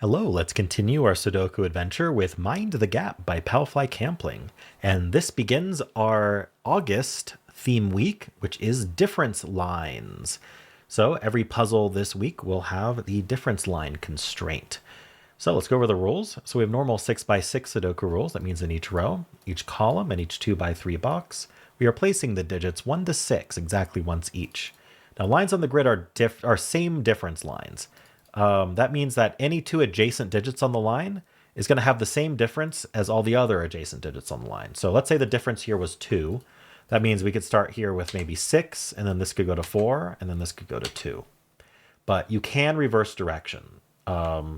Hello, let's continue our Sudoku adventure with Mind the Gap by Palfly Kampling. And this begins our August theme week, which is difference lines. So every puzzle this week will have the difference line constraint. So let's go over the rules. So we have normal 6x6 Sudoku rules. That means in each row, each column, and each 2x3 box, we are placing the digits 1 to 6 exactly once each. Now lines on the grid are same difference lines. That means that any two adjacent digits on the line is going to have the same difference as all the other adjacent digits on the line. So let's say the difference here was 2. That means we could start here with maybe 6, and then this could go to 4, and then this could go to 2. But you can reverse direction,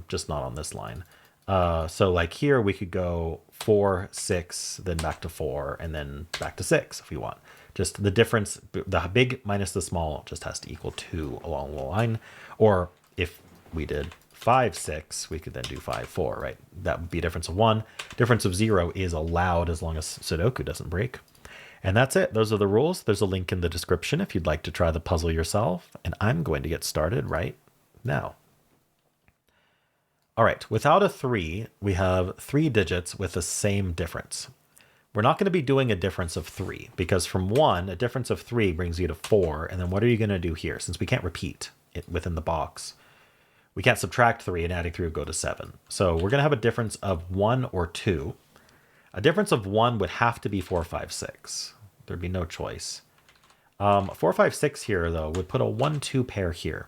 just not on this line. So like here, we could go 4, 6, then back to 4, and then back to 6 if we want. Just the difference, the big minus the small just has to equal 2 along the line. Or if we did 5, 6, we could then do 5, 4, right? That would be a difference of 1. Difference of 0 is allowed as long as Sudoku doesn't break. And that's it. Those are the rules. There's a link in the description if you'd like to try the puzzle yourself. And I'm going to get started right now. All right, without a 3, we have 3 digits with the same difference. We're not going to be doing a difference of 3 because from 1, a difference of 3 brings you to 4. And then what are you going to do here? Since we can't repeat it within the box, we can't subtract 3, and adding 3 would go to 7. So we're going to have a difference of 1 or 2. A difference of 1 would have to be 4, 5, 6. There'd be no choice. 4, 5, 6 here, though, would put a 1, 2 pair here.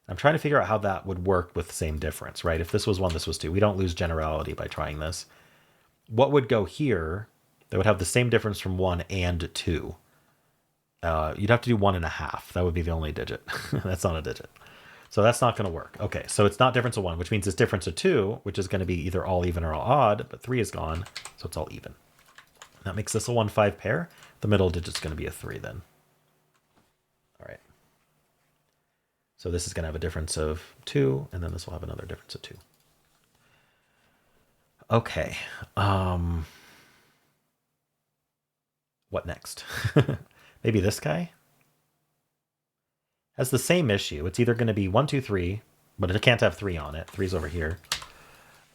I'm trying to figure out how that would work with the same difference, right? If this was 1, this was 2. We don't lose generality by trying this. What would go here that would have the same difference from 1 and 2? You'd have to do 1.5. That would be the only digit. That's not a digit. So that's not going to work. Okay, so it's not difference of 1, which means it's difference of 2, which is going to be either all even or all odd, but 3 is gone, so it's all even. That makes this a 1, 5 pair. The middle digit's going to be a 3 then. All right. So this is going to have a difference of 2, and then this will have another difference of 2. Okay. What next? Maybe this guy? Has the same issue. It's either going to be 1, 2, 3, but it can't have 3 on it. 3's over here.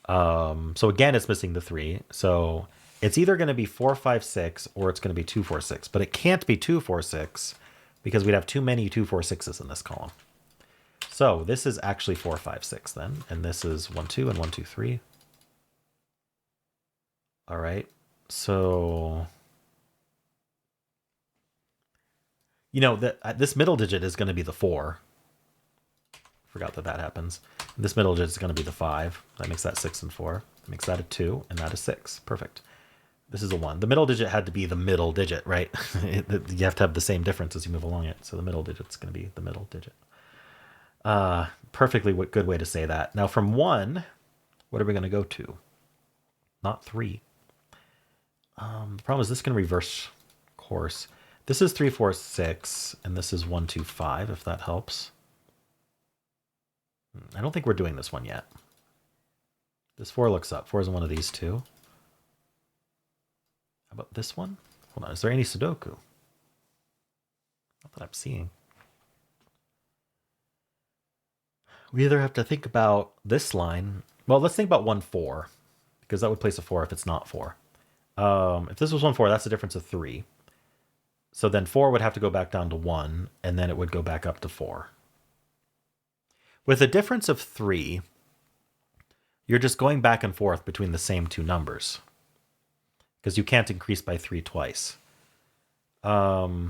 So again, it's missing the 3. So it's either going to be 4, 5, 6, or it's going to be 2, 4, 6. But it can't be 2, 4, 6 because we'd have too many 2, 4, 6s in this column. So this is actually 4, 5, 6 then. And this is 1, 2, and 1, 2, 3. All right. So you know, this middle digit is going to be the 4. Forgot that happens. This middle digit is going to be the 5. That makes that 6 and 4. That makes that a 2, and that a 6. Perfect. This is a 1. The middle digit had to be the middle digit, right? You have to have the same difference as you move along it. So the middle digit's going to be the middle digit. Perfectly good way to say that. Now from 1, what are we going to go to? Not 3. The problem is this can reverse course. This is 3, 4, 6, and this is 1, 2, 5, if that helps. I don't think we're doing this one yet. This 4 looks up. 4 is one of these two. How about this one? Hold on, is there any Sudoku? Not that I'm seeing. We either have to think about this line. Well, let's think about 1, 4, because that would place a 4 if it's not 4. If this was 1, 4, that's a difference of 3. So then 4 would have to go back down to 1, and then it would go back up to 4. With a difference of 3, you're just going back and forth between the same two numbers, because you can't increase by 3 twice. A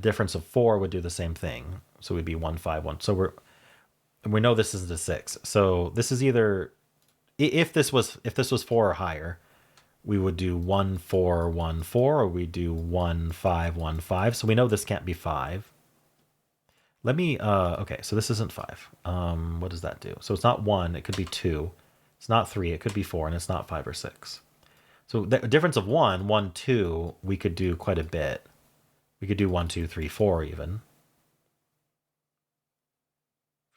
difference of 4 would do the same thing. So it would be 1, 5, 1. So we know this is a 6. So this is either, if this was 4 or higher, we would do 1, 4, 1, 4, or we do 1, 5, 1, 5. So we know this can't be 5. Let me, okay, so this isn't 5. What does that do? So it's not 1, it could be 2. It's not 3, it could be 4, and it's not 5 or 6. So the difference of 1, 1, 2, we could do quite a bit. We could do 1, 2, 3, 4 even.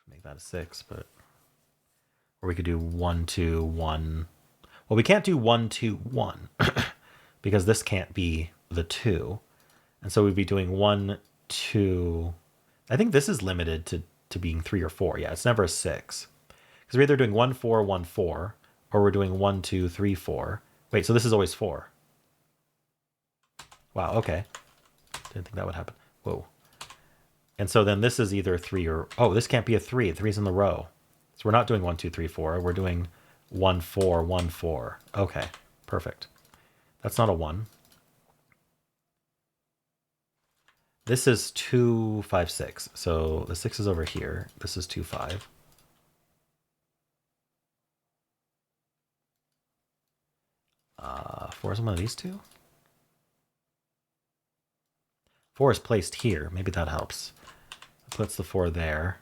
Make that a 6, but, or we could do 1, 2, 1. Well, we can't do 1, 2, 1 because this can't be the 2. And so we'd be doing 1, 2. I think this is limited to to being 3 or 4. Yeah, it's never a 6. Because we're either doing 1, 4, 1, 4, or we're doing 1, 2, 3, 4. Wait, so this is always 4. Wow, okay. Didn't think that would happen. Whoa. And so then this is either 3 or... Oh, this can't be a 3. 3's in the row. So we're not doing 1, 2, 3, 4. We're doing 1, 4, 1, 4. Okay, perfect. That's not a 1. This is 2, 5, 6. So the 6 is over here. This is 2, 5. Four is one of these two? 4 is placed here. Maybe that helps. Puts the 4 there.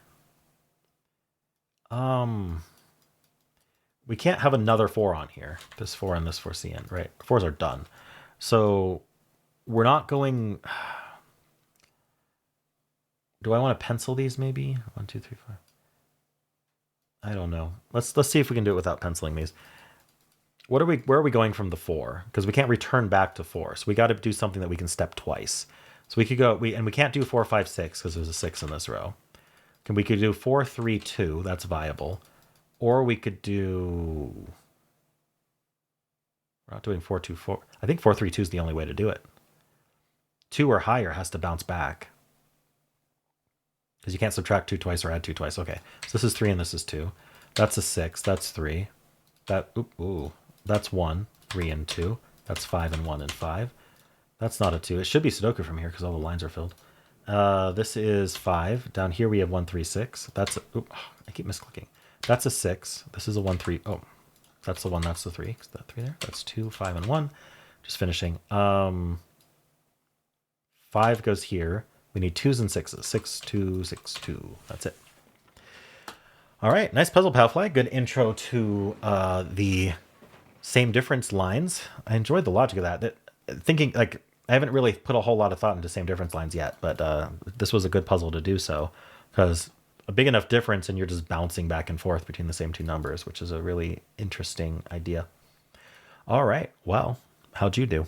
We can't have another 4 on here. This 4 and this 4CN, right? 4s are done. So we're not going... Do I want to pencil these maybe? 1, 2, 3, 4. I don't know. Let's see if we can do it without penciling these. Where are we going from the 4? Because we can't return back to 4. So we got to do something that we can step twice. So we could go, and we can't do 4, 5, 6 because there's a 6 in this row. We could do 4, 3, 2. That's viable. Or we could do... We're not doing 4, 2, 4. I think 4, 3, 2 is the only way to do it. 2 or higher has to bounce back. Because you can't subtract 2 twice or add 2 twice. Okay, so this is 3 and this is 2. That's a 6. That's 3. That's 1, 3 and 2. That's 5 and 1 and 5. That's not a 2. It should be Sudoku from here because all the lines are filled. This is 5. Down here we have 1, 3, 6. That's a, I keep misclicking. That's a 6. This is a 1, 3. Oh, that's the 1. That's the 3. Is that 3 there? That's 2, 5, and 1. Just finishing. 5 goes here. We need 2s and 6s. 6, 2, 6, 2. That's it. All right. Nice puzzle, Palfly. Good intro to the same difference lines. I enjoyed the logic of that. Thinking, like, I haven't really put a whole lot of thought into same difference lines yet, but this was a good puzzle to do so, because a big enough difference and you're just bouncing back and forth between the same two numbers, which is a really interesting idea. All right. Well, how'd you do?